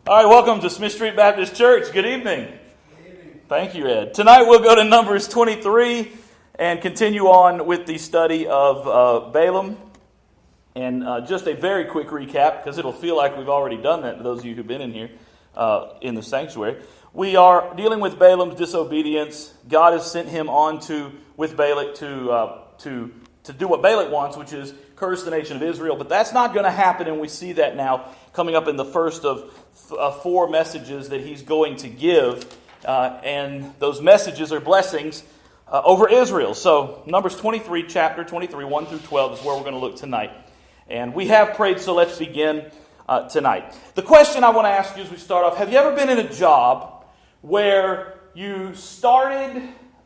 All right, welcome to Smith Street Baptist Church. Good evening. Good evening. Thank you, Ed. Tonight we'll go to Numbers 23 and continue on with the study of Balaam. And just a very quick recap, because it'll feel like we've already done that to those of you who've been in here in the sanctuary. We are dealing with Balaam's disobedience. God has sent him on with Balak to do what Balak wants, which is curse the nation of Israel. But that's not going to happen, and we see that now coming up in the first of four messages that he's going to give. And those messages are blessings over Israel. So Numbers 23, chapter 23, 1 through 12 is where we're going to look tonight. And we have prayed, so let's begin tonight. The question I want to ask you as we start off, have you ever been in a job where you started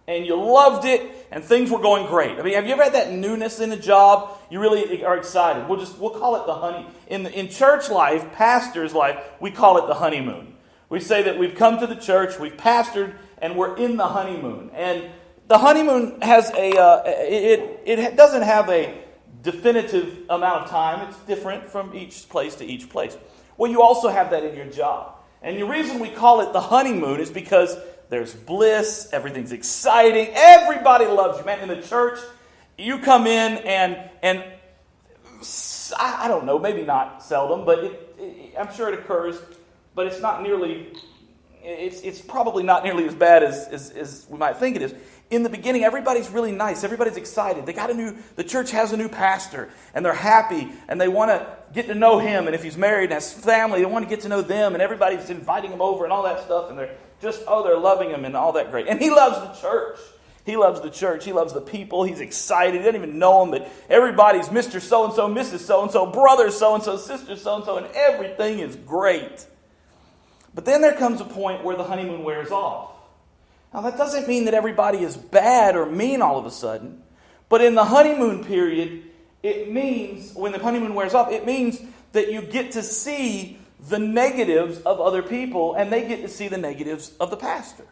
and you loved it and things were going great? I mean, have you ever had that newness in a job? You really are excited. We'll call it the honey. In church life, pastor's life, we call it the honeymoon. We say that we've come to the church, we've pastored, and we're in the honeymoon. And the honeymoon has it doesn't have a definitive amount of time. It's different from each place to each place. Well, you also have that in your job. And the reason we call it the honeymoon is because there's bliss, everything's exciting, everybody loves you. Man, in the church, you come in and I don't know, maybe not seldom, but I'm sure it occurs, but it's not nearly, it's probably not nearly as bad as we might think it is. In the beginning, everybody's really nice. Everybody's excited. The church has a new pastor, and they're happy, and they want to get to know him. And if he's married and has family, they want to get to know them, and everybody's inviting him over and all that stuff, and they're loving him and all that great. And he loves the church. He loves the church. He loves the people. He's excited. He doesn't even know them, but everybody's Mr. So-and-so, Mrs. So-and-so, brother so-and-so, sister so-and-so, and everything is great. But then there comes a point where the honeymoon wears off. Now, that doesn't mean that everybody is bad or mean all of a sudden. But in the honeymoon period, it means, when the honeymoon wears off, it means that you get to see the negatives of other people, and they get to see the negatives of the pastor.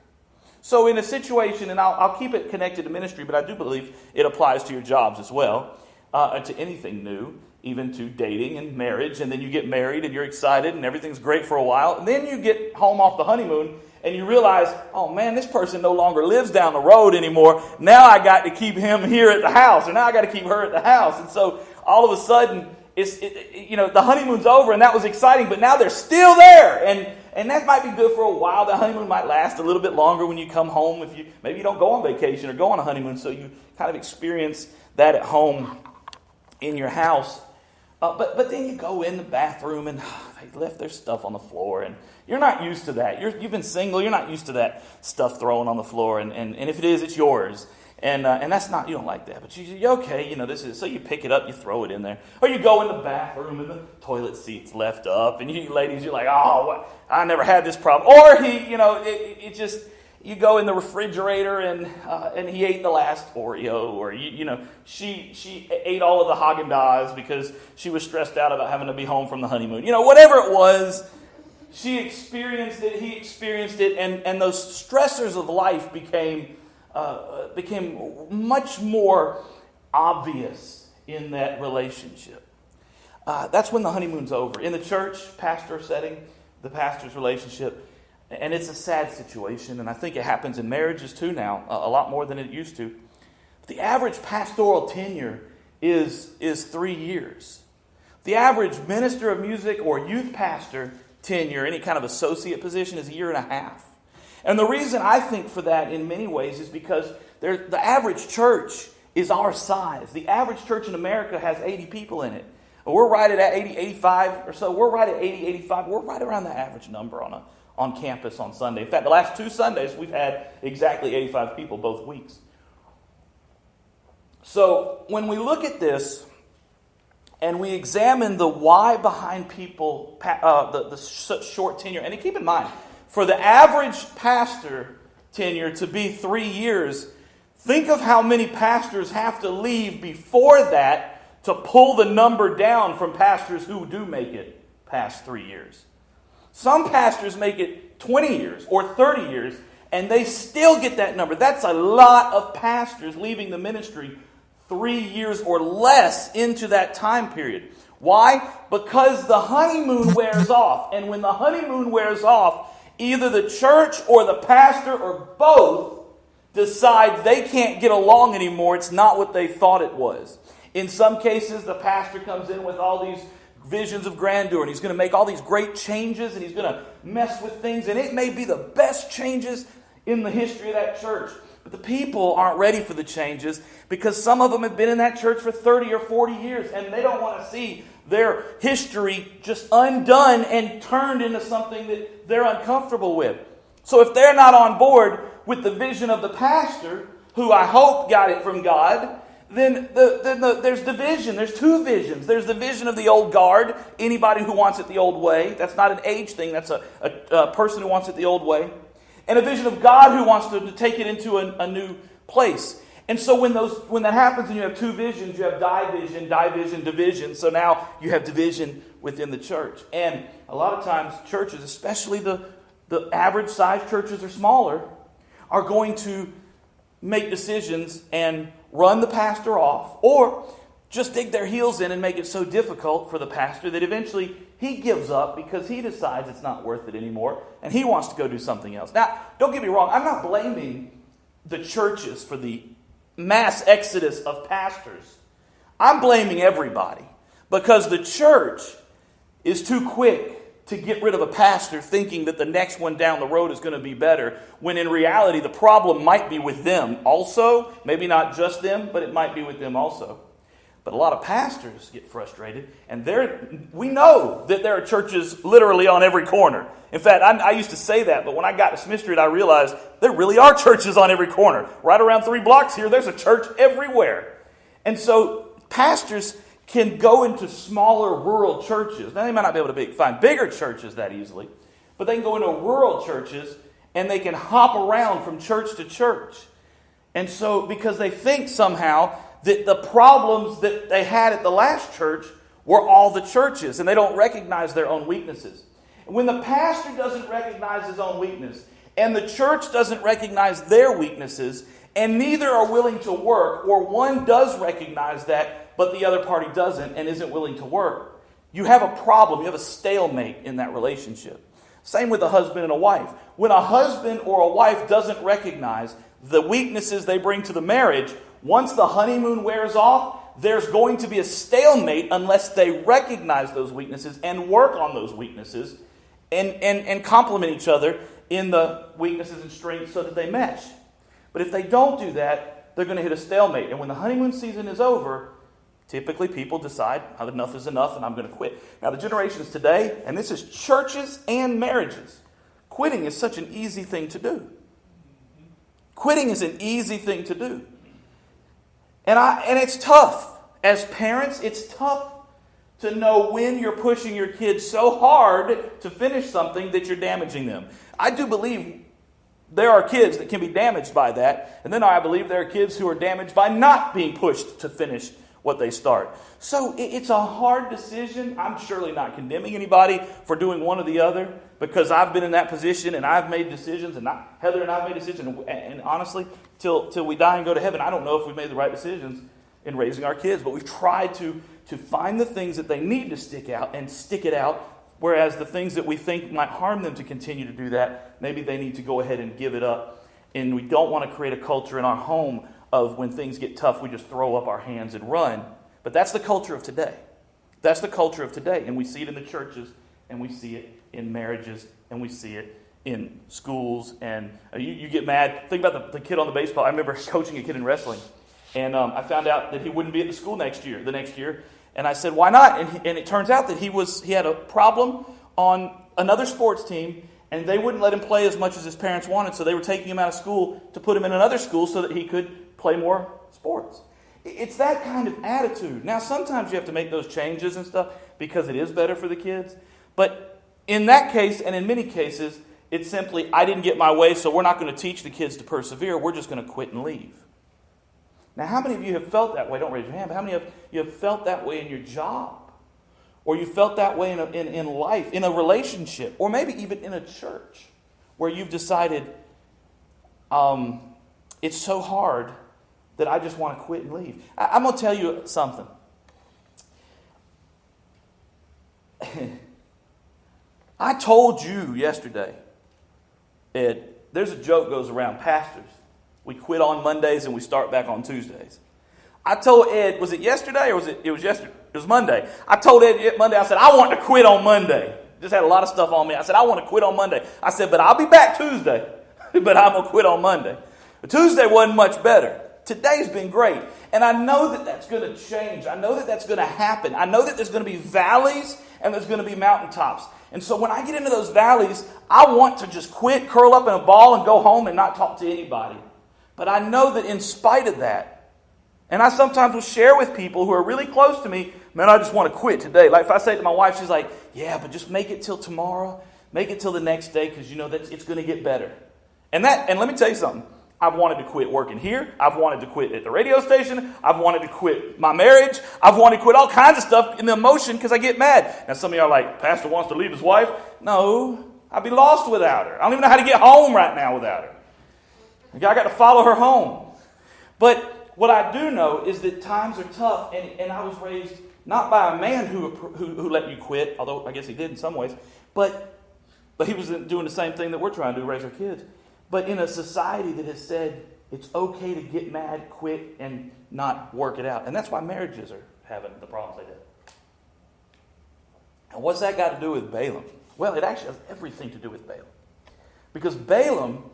So in a situation, and I'll keep it connected to ministry, but I do believe it applies to your jobs as well, to anything new, even to dating and marriage. And then you get married, and you're excited, and everything's great for a while. And then you get home off the honeymoon, and you realize, oh man, this person no longer lives down the road anymore. Now I got to keep him here at the house, or now I got to keep her at the house. And so all of a sudden, the honeymoon's over, and that was exciting, but now they're still there. And that might be good for a while. The honeymoon might last a little bit longer when you come home. Maybe you don't go on vacation or go on a honeymoon, so you kind of experience that at home in your house. But then you go in the bathroom and they left their stuff on the floor, and you're not used to that. You've been single, you're not used to that stuff thrown on the floor, and if it is, it's yours. And that's not, you don't like that. But you're okay, this is, so you pick it up, you throw it in there. Or you go in the bathroom and the toilet seat's left up, and you ladies, you're like, oh, what? I never had this problem. Or you go in the refrigerator and he ate the last Oreo, or she ate all of the Haagen-Dazs because she was stressed out about having to be home from the honeymoon. Whatever it was, she experienced it, he experienced it, and those stressors of life became much more obvious in that relationship. That's when the honeymoon's over. In the church, pastor setting, the pastor's relationship, and it's a sad situation, and I think it happens in marriages too now, a lot more than it used to. But the average pastoral tenure is 3 years. The average minister of music or youth pastor tenure, any kind of associate position, is 1.5 years. And the reason I think for that in many ways is because the average church is our size. The average church in America has 80 people in it. We're right at 80, 85 or so. We're right at 80, 85. We're right around the average number on campus on Sunday. In fact, the last 2 Sundays, we've had exactly 85 people both weeks. So when we look at this and we examine the why behind people, the short tenure, and keep in mind, for the average pastor tenure to be 3 years, think of how many pastors have to leave before that to pull the number down from pastors who do make it past 3 years. Some pastors make it 20 years or 30 years, and they still get that number. That's a lot of pastors leaving the ministry 3 years or less into that time period. Why? Because the honeymoon wears off. And when the honeymoon wears off, either the church or the pastor or both decide they can't get along anymore. It's not what they thought it was. In some cases, the pastor comes in with all these visions of grandeur, and he's going to make all these great changes, and he's going to mess with things, and it may be the best changes in the history of that church. But the people aren't ready for the changes because some of them have been in that church for 30 or 40 years, and they don't want to see their history just undone and turned into something that they're uncomfortable with. So if they're not on board with the vision of the pastor, who I hope got it from God, then there's division. There's two visions. There's the vision of the old guard, anybody who wants it the old way. That's not an age thing. That's a person who wants it the old way. And a vision of God who wants to take it into a new place. And so when that happens and you have two visions, you have division, division. So now you have division within the church. And a lot of times churches, especially the average size churches or smaller, are going to make decisions and run the pastor off, or just dig their heels in and make it so difficult for the pastor that eventually he gives up because he decides it's not worth it anymore and he wants to go do something else. Now, don't get me wrong, I'm not blaming the churches for the mass exodus of pastors. I'm blaming everybody because the church is too quick to get rid of a pastor thinking that the next one down the road is going to be better, when in reality the problem might be with them also. Maybe not just them, but it might be with them also. But a lot of pastors get frustrated, and we know that there are churches literally on every corner. In fact, I used to say that, but when I got to Smith Street, I realized there really are churches on every corner. Right around 3 blocks here, there's a church everywhere. And so pastors can go into smaller rural churches. Now, they might not be able to find bigger churches that easily, but they can go into rural churches and they can hop around from church to church. And so, because they think somehow that the problems that they had at the last church were all the churches, and they don't recognize their own weaknesses. And when the pastor doesn't recognize his own weakness, and the church doesn't recognize their weaknesses, and neither are willing to work, or one does recognize that, but the other party doesn't and isn't willing to work, you have a problem. You have a stalemate in that relationship. Same with a husband and a wife. When a husband or a wife doesn't recognize the weaknesses they bring to the marriage, once the honeymoon wears off, there's going to be a stalemate unless they recognize those weaknesses and work on those weaknesses and complement each other in the weaknesses and strengths so that they mesh. But if they don't do that, they're going to hit a stalemate. And when the honeymoon season is over, typically people decide, enough is enough and I'm going to quit. Now, the generations today, and this is churches and marriages, quitting is such an easy thing to do. Quitting is an easy thing to do. And it's tough. As parents, it's tough to know when you're pushing your kids so hard to finish something that you're damaging them. I do believe there are kids that can be damaged by that. And then I believe there are kids who are damaged by not being pushed to finish what they start. So it's a hard decision. I'm surely not condemning anybody for doing one or the other, because I've been in that position and I've made decisions, and Heather and I have made decisions. And honestly, till we die and go to heaven, I don't know if we've made the right decisions in raising our kids. But we've tried to find the things that they need to stick out and stick it out. Whereas the things that we think might harm them to continue to do that, maybe they need to go ahead and give it up. And we don't want to create a culture in our home of when things get tough, we just throw up our hands and run. But that's the culture of today. That's the culture of today. And we see it in the churches, and we see it in marriages, and we see it in schools. And you get mad. Think about the kid on the baseball. I remember coaching a kid in wrestling. And I found out that he wouldn't be at the school the next year. And I said, why not? And it turns out that he had a problem on another sports team, and they wouldn't let him play as much as his parents wanted. So they were taking him out of school to put him in another school so that he could play more sports. It's that kind of attitude. Now, sometimes you have to make those changes and stuff because it is better for the kids. But in that case, and in many cases, it's simply, I didn't get my way, so we're not going to teach the kids to persevere. We're just going to quit and leave. Now, how many of you have felt that way? Don't raise your hand. But how many of you have felt that way in your job? Or you felt that way in life, in a relationship, or maybe even in a church, where you've decided, it's so hard that I just want to quit and leave. I'm going to tell you something. I told you yesterday, Ed, there's a joke goes around pastors. We quit on Mondays and we start back on Tuesdays. I told Ed, was it yesterday or was it was yesterday? It was Monday. I told Ed Monday, I said, I want to quit on Monday. Just had a lot of stuff on me. I said, I want to quit on Monday. I said, but I'll be back Tuesday. But I'm going to quit on Monday. But Tuesday wasn't much better. Today's been great. And I know that that's going to change. I know that that's going to happen. I know that there's going to be valleys and there's going to be mountaintops. And so when I get into those valleys, I want to just quit, curl up in a ball, and go home and not talk to anybody. But I know that in spite of that, and I sometimes will share with people who are really close to me, man, I just want to quit today. Like if I say to my wife, she's like, yeah, but just make it till tomorrow. Make it till the next day because you know that it's going to get better. And let me tell you something. I've wanted to quit working here. I've wanted to quit at the radio station. I've wanted to quit my marriage. I've wanted to quit all kinds of stuff in the emotion because I get mad. Now some of y'all are like, Pastor wants to leave his wife. No, I'd be lost without her. I don't even know how to get home right now without her. I got to follow her home. But what I do know is that times are tough, and I was raised not by a man who let you quit, although I guess he did in some ways, but he was doing the same thing that we're trying to do, raise our kids. But in a society that has said it's okay to get mad, quit, and not work it out. And that's why marriages are having the problems they did. And what's that got to do with Balaam? Well, it actually has everything to do with Balaam. Because Balaam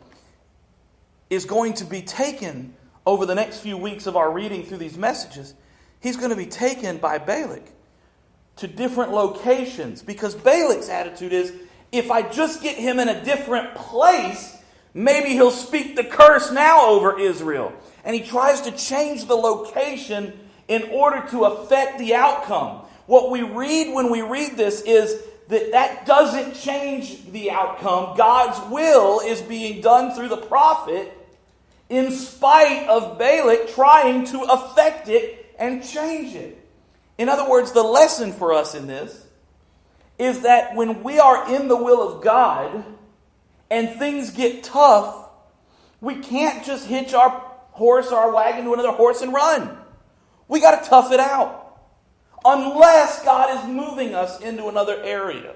is going to be taken over the next few weeks of our reading through these messages. He's going to be taken by Balak to different locations. Because Balak's attitude is, if I just get him in a different place, maybe he'll speak the curse now over Israel. And he tries to change the location in order to affect the outcome. What we read when we read this is that doesn't change the outcome. God's will is being done through the prophet in spite of Balak trying to affect it and change it. In other words, the lesson for us in this is that when we are in the will of God and things get tough, we can't just hitch our horse or our wagon to another horse and run. We got to tough it out. Unless God is moving us into another area.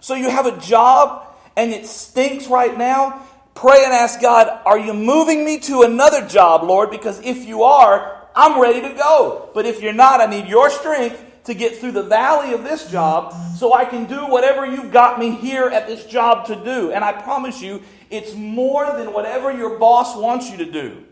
So you have a job and it stinks right now. Pray and ask God, are you moving me to another job, Lord? Because if you are, I'm ready to go. But if you're not, I need your strength to get through the valley of this job so I can do whatever you've got me here at this job to do. And I promise you, it's more than whatever your boss wants you to do.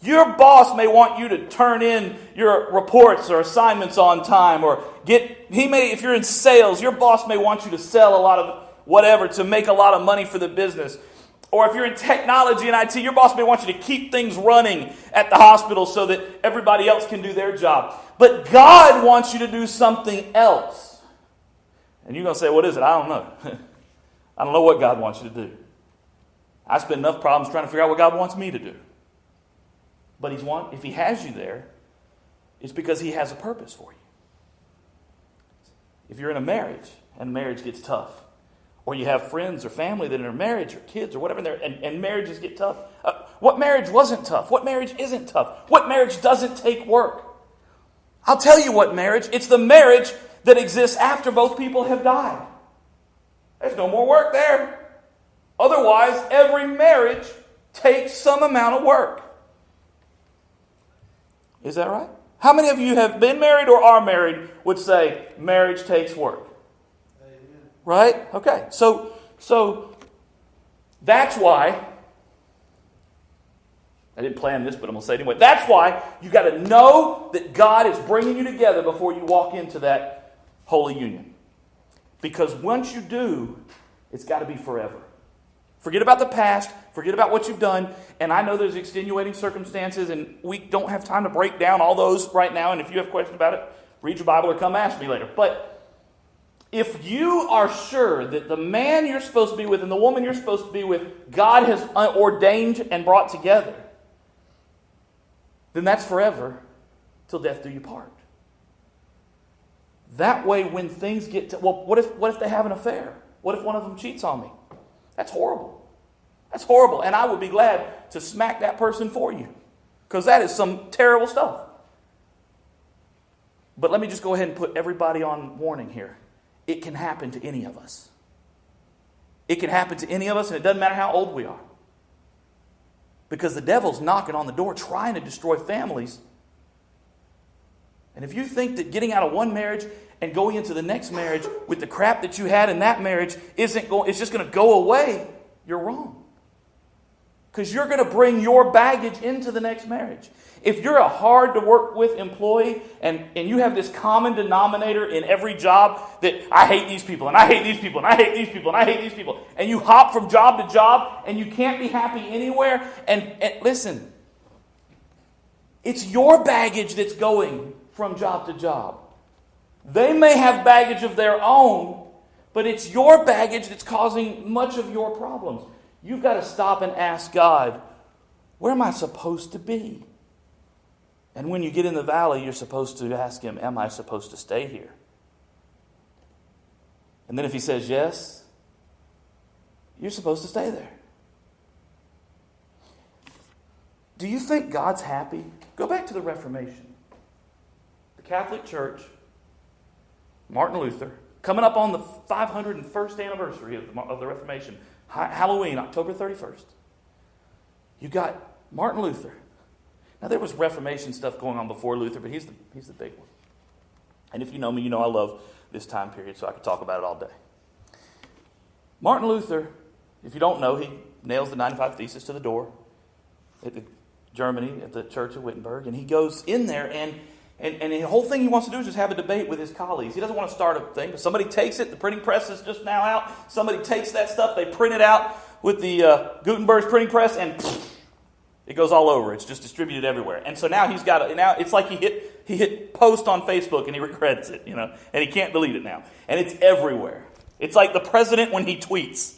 Your boss may want you to turn in your reports or assignments on time, or if you're in sales, your boss may want you to sell a lot of whatever to make a lot of money for the business. Or if you're in technology and IT, your boss may want you to keep things running at the hospital so that everybody else can do their job. But God wants you to do something else. And you're going to say, what is it? I don't know. I don't know what God wants you to do. I spend enough problems trying to figure out what God wants me to do. But if He has you there, it's because He has a purpose for you. If you're in a marriage and marriage gets tough, or you have friends or family that are in marriage or kids or whatever, and marriages get tough. What marriage wasn't tough? What marriage isn't tough? What marriage doesn't take work? I'll tell you what marriage. It's the marriage that exists after both people have died. There's no more work there. Otherwise, every marriage takes some amount of work. Is that right? How many of you have been married or are married would say marriage takes work? Right? Okay. So that's why, I didn't plan this, but I'm going to say it anyway. That's why you got to know that God is bringing you together before you walk into that holy union. Because once you do, it's got to be forever. Forget about the past. Forget about what you've done. And I know there's extenuating circumstances, and we don't have time to break down all those right now. And if you have questions about it, read your Bible or come ask me later. But if you are sure that the man you're supposed to be with and the woman you're supposed to be with, God has ordained and brought together, then that's forever till death do you part. That way when things get to, what if they have an affair? What if one of them cheats on me? That's horrible. That's horrible. And I would be glad to smack that person for you. Because that is some terrible stuff. But let me just go ahead and put everybody on warning here. It can happen to any of us. It can happen to any of us, and it doesn't matter how old we are. Because the devil's knocking on the door trying to destroy families. And if you think that getting out of one marriage and going into the next marriage with the crap that you had in that marriage it's just going to go away, you're wrong. Because you're going to bring your baggage into the next marriage. If you're a hard to work with employee and you have this common denominator in every job that I hate these people and I hate these people and I hate these people and I hate these people, and you hop from job to job and you can't be happy anywhere, and listen, it's your baggage that's going from job to job. They may have baggage of their own, but it's your baggage that's causing much of your problems. You've got to stop and ask God, where am I supposed to be? And when you get in the valley, you're supposed to ask Him, am I supposed to stay here? And then if He says yes, you're supposed to stay there. Do you think God's happy? Go back to the Reformation. The Catholic Church, Martin Luther, coming up on the 501st anniversary of the Reformation, Halloween, October 31st. You got Martin Luther. Now, there was Reformation stuff going on before Luther, but he's the big one. And if you know me, you know I love this time period, so I could talk about it all day. Martin Luther, if you don't know, he nails the 95 Thesis to the door at Germany, at the Church of Wittenberg, and he goes in there, and the whole thing he wants to do is just have a debate with his colleagues. He doesn't want to start a thing, but somebody takes it. The printing press is just now out. Somebody takes that stuff, they print it out with the Gutenberg's printing press, and it goes all over. It's just distributed everywhere. And so now now it's like he hit post on Facebook and he regrets it, and he can't delete it now. And it's everywhere. It's like the president when he tweets.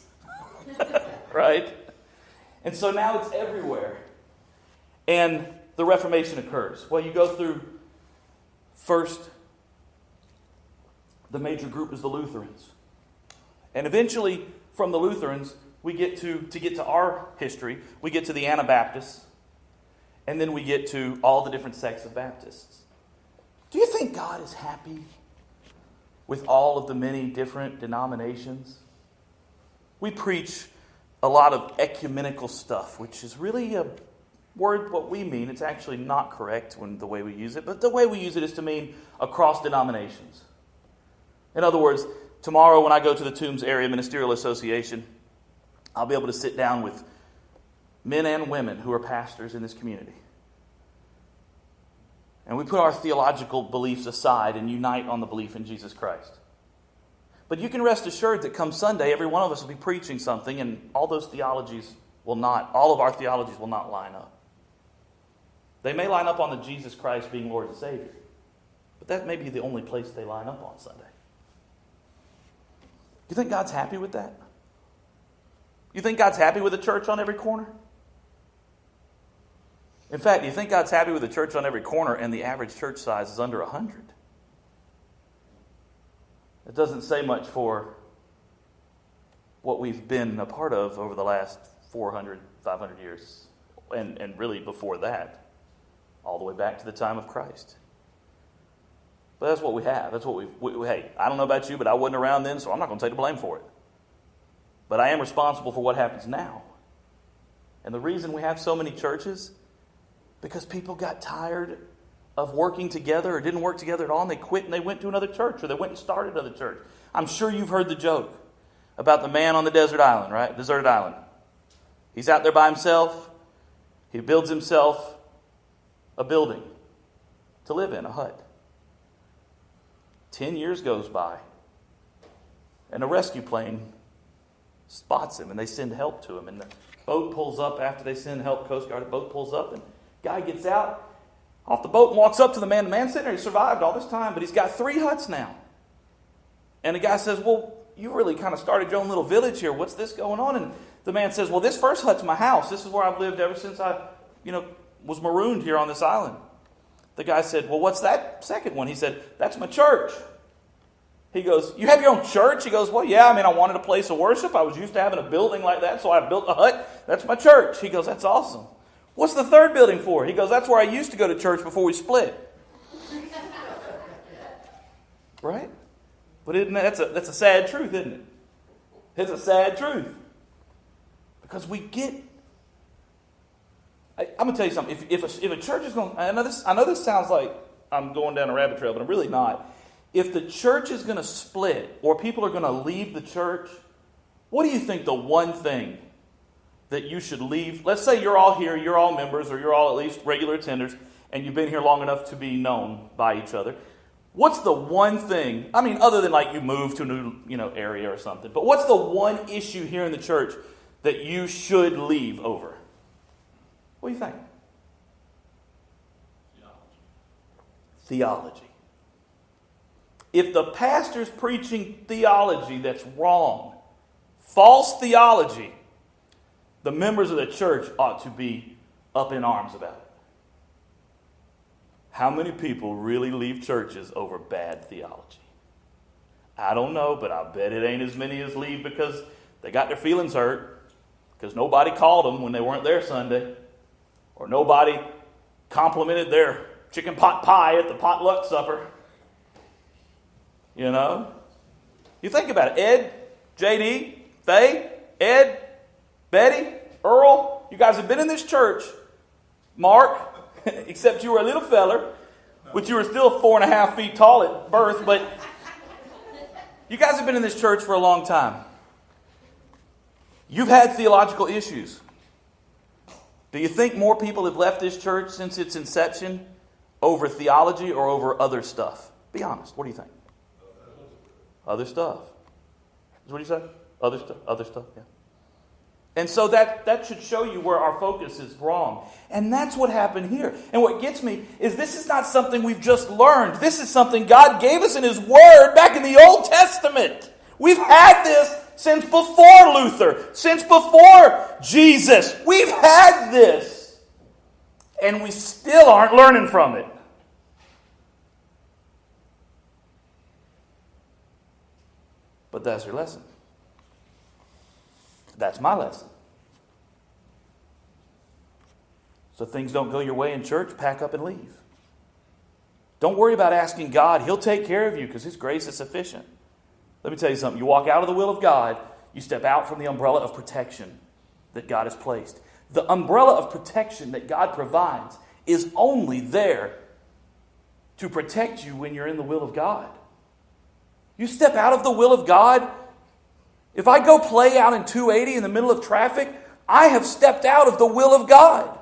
Right? And so now it's everywhere. And the Reformation occurs. Well, you go through first, the major group is the Lutherans. And eventually, from the Lutherans, we get to get to our history, we get to the Anabaptists, and then we get to all the different sects of Baptists. Do you think God is happy with all of the many different denominations? We preach a lot of ecumenical stuff, which is really a word what we mean. It's actually not correct when the way we use it, but the way we use it is to mean across denominations. In other words, tomorrow when I go to the Tombs Area Ministerial Association, I'll be able to sit down with men and women who are pastors in this community. And we put our theological beliefs aside and unite on the belief in Jesus Christ. But you can rest assured that come Sunday, every one of us will be preaching something, and all of our theologies will not line up. They may line up on the Jesus Christ being Lord and Savior, but that may be the only place they line up on Sunday. You think God's happy with that? You think God's happy with a church on every corner? In fact, do you think God's happy with a church on every corner and the average church size is under 100? It doesn't say much for what we've been a part of over the last 400, 500 years, and really before that, all the way back to the time of Christ. But that's what we have. That's what hey, I don't know about you, but I wasn't around then, so I'm not going to take the blame for it. But I am responsible for what happens now. And the reason we have so many churches, because people got tired of working together or didn't work together at all, and they quit and they went to another church, or they went and started another church. I'm sure you've heard the joke about the man on the desert island, right? Deserted island. He's out there by himself. He builds himself a building to live in, a hut. 10 years goes by, and a rescue plane spots him, and they send help to him. And the boat pulls up after they send help, Coast Guard. The boat pulls up, and guy gets out off the boat and walks up to the man. The man's sitting there. He survived all this time, but he's got 3 huts now. And the guy says, well, you really kind of started your own little village here. What's this going on? And the man says, well, this first hut's my house. This is where I've lived ever since I, was marooned here on this island. The guy said, well, what's that second one? He said, that's my church. He goes, you have your own church? He goes, well, yeah, I wanted a place of worship. I was used to having a building like that, so I built a hut. That's my church. He goes, that's awesome. What's the third building for? He goes, that's where I used to go to church before we split. Right? But that's a sad truth, isn't it? It's a sad truth. Because we get... I'm going to tell you something. If a church is going... I know this sounds like I'm going down a rabbit trail, but I'm really not. If the church is going to split, or people are going to leave the church, what do you think the one thing that you should leave? Let's say you're all here, you're all members, or you're all at least regular attenders, and you've been here long enough to be known by each other. What's the one thing, I mean, other than like you move to a new area or something, but what's the one issue here in the church that you should leave over? What do you think? Theology. If the pastor's preaching theology that's wrong, false theology, the members of the church ought to be up in arms about it. How many people really leave churches over bad theology? I don't know, but I bet it ain't as many as leave because they got their feelings hurt, because nobody called them when they weren't there Sunday, or nobody complimented their chicken pot pie at the potluck supper. You know? You think about it. Ed, JD, Faye, Ed, Betty, Earl, you guys have been in this church. Mark, except you were a little feller, but you were still 4.5 feet tall at birth, but you guys have been in this church for a long time. You've had theological issues. Do you think more people have left this church since its inception over theology or over other stuff? Be honest. What do you think? Other stuff. What do you say? Other stuff, yeah. And so that should show you where our focus is wrong. And that's what happened here. And what gets me is this is not something we've just learned. This is something God gave us in His Word back in the Old Testament. We've had this since before Luther, since before Jesus. We've had this. And we still aren't learning from it. But that's your lesson. That's my lesson. So things don't go your way in church, pack up and leave. Don't worry about asking God. He'll take care of you because His grace is sufficient. Let me tell you something. You walk out of the will of God, you step out from the umbrella of protection that God has placed. The umbrella of protection that God provides is only there to protect you when you're in the will of God. You step out of the will of God. If I go play out in 280 in the middle of traffic, I have stepped out of the will of God.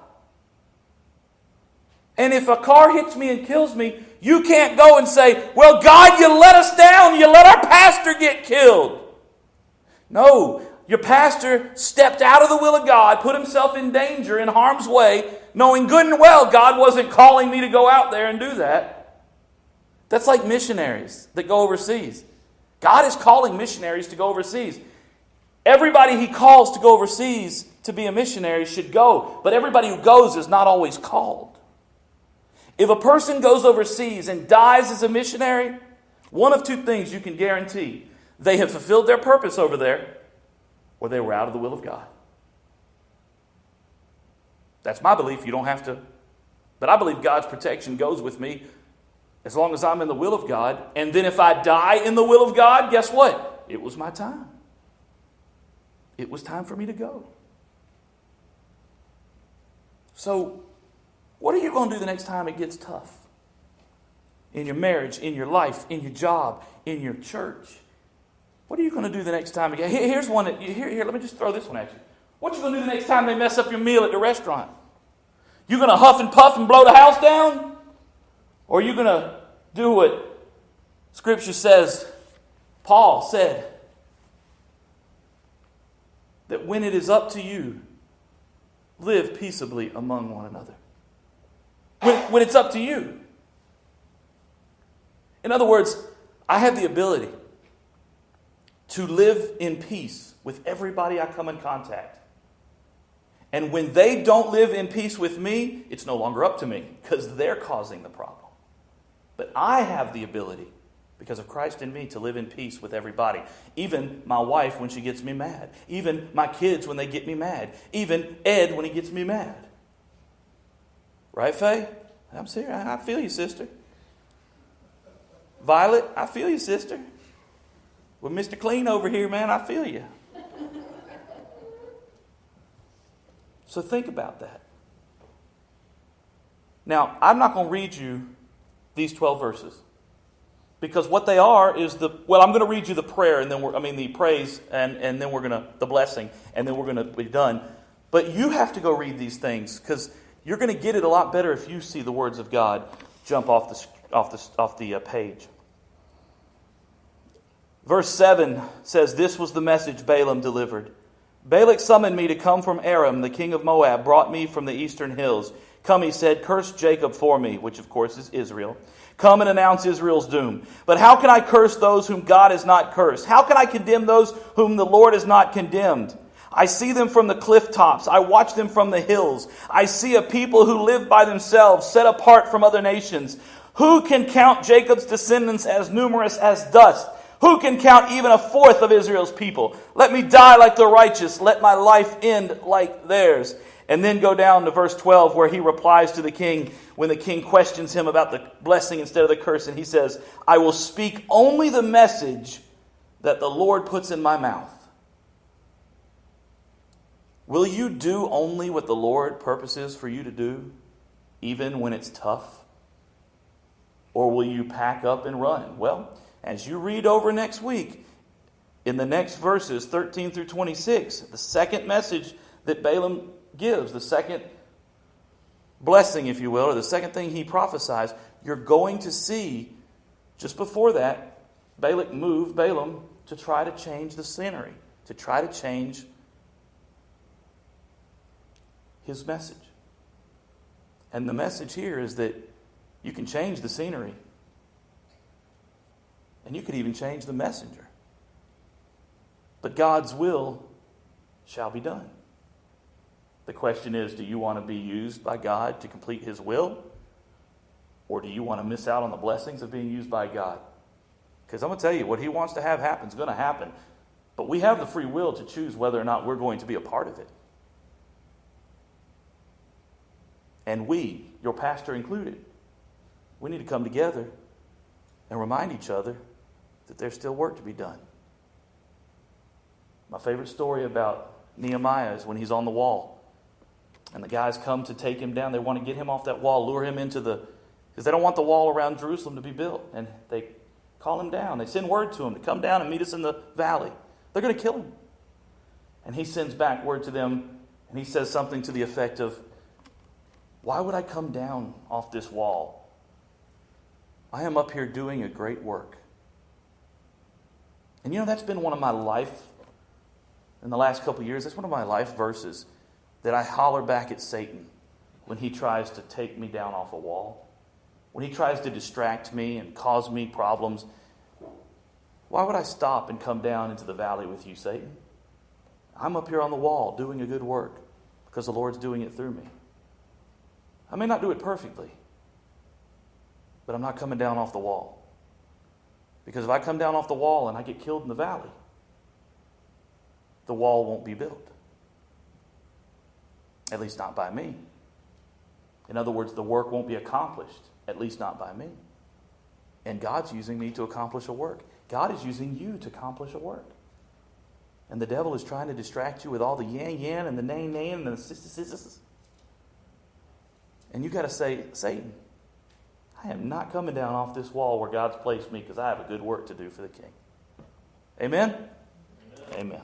And if a car hits me and kills me, you can't go and say, well, God, you let us down. You let our pastor get killed. No, your pastor stepped out of the will of God, put himself in danger, in harm's way, knowing good and well God wasn't calling me to go out there and do that. That's like missionaries that go overseas. God is calling missionaries to go overseas. Everybody He calls to go overseas to be a missionary should go, but everybody who goes is not always called. If a person goes overseas and dies as a missionary, one of two things you can guarantee. They have fulfilled their purpose over there, or they were out of the will of God. That's my belief. You don't have to. But I believe God's protection goes with me as long as I'm in the will of God. And then if I die in the will of God, guess what? It was my time. It was time for me to go. So, what are you going to do the next time it gets tough? In your marriage, in your life, in your job, in your church. What are you going to do the next time? Here's one. Here, let me just throw this one at you. What are you going to do the next time they mess up your meal at the restaurant? You going to huff and puff and blow the house down? Or are you going to do what Scripture says? Paul said that when it is up to you, live peaceably among one another. When it's up to you. In other words, I have the ability to live in peace with everybody I come in contact. And when they don't live in peace with me, it's no longer up to me because they're causing the problem. But I have the ability, because of Christ in me, to live in peace with everybody. Even my wife when she gets me mad. Even my kids when they get me mad. Even Ed when he gets me mad. Right, Faye? I'm serious. I feel you, sister. Violet, I feel you, sister. With Mr. Clean over here, man, I feel you. So think about that. Now, I'm not going to read you these 12 verses. Because what they are is I'm going to read you the prayer, and then the praise, and then the blessing, and then we're going to be done. But you have to go read these things, because you're going to get it a lot better if you see the words of God jump off the page. Verse 7 says, "This was the message Balaam delivered. Balak summoned me to come from Aram. The king of Moab brought me from the eastern hills. Come," he said, "curse Jacob for me," which of course is Israel. "Come and announce Israel's doom. But how can I curse those whom God has not cursed? How can I condemn those whom the Lord has not condemned? I see them from the cliff tops. I watch them from the hills. I see a people who live by themselves, set apart from other nations. Who can count Jacob's descendants as numerous as dust? Who can count even a fourth of Israel's people? Let me die like the righteous. Let my life end like theirs." And then go down to verse 12 where he replies to the king when the king questions him about the blessing instead of the curse. And he says, "I will speak only the message that the Lord puts in my mouth." Will you do only what the Lord purposes for you to do, even when it's tough? Or will you pack up and run? Well, as you read over next week, in the next verses, 13 through 26, the second message that Balaam gives, the second blessing, if you will, or the second thing he prophesies, you're going to see, just before that, Balak moved Balaam to try to change the scenery, to try to change his message. And the message here is that you can change the scenery, and you could even change the messenger. But God's will shall be done. The question is, do you want to be used by God to complete His will? Or do you want to miss out on the blessings of being used by God? Because I'm going to tell you, what He wants to have happen is going to happen. But we have the free will to choose whether or not we're going to be a part of it. And we, your pastor included, we need to come together and remind each other that there's still work to be done. My favorite story about Nehemiah is when he's on the wall. And the guys come to take him down. They want to get him off that wall, lure him into because they don't want the wall around Jerusalem to be built. And they call him down. They send word to him to come down and meet us in the valley. They're going to kill him. And he sends back word to them, and he says something to the effect of, "Why would I come down off this wall? I am up here doing a great work." And that's been one of my life, in the last couple of years, that's one of my life verses that I holler back at Satan when he tries to take me down off a wall. When he tries to distract me and cause me problems. Why would I stop and come down into the valley with you, Satan? I'm up here on the wall doing a good work because the Lord's doing it through me. I may not do it perfectly, but I'm not coming down off the wall. Because if I come down off the wall and I get killed in the valley, the wall won't be built. At least not by me. In other words, the work won't be accomplished, at least not by me. And God's using me to accomplish a work. God is using you to accomplish a work. And the devil is trying to distract you with all the yan and the nay and the sis. And you got to say, "Satan, I am not coming down off this wall where God's placed me because I have a good work to do for the King." Amen? Amen. Amen.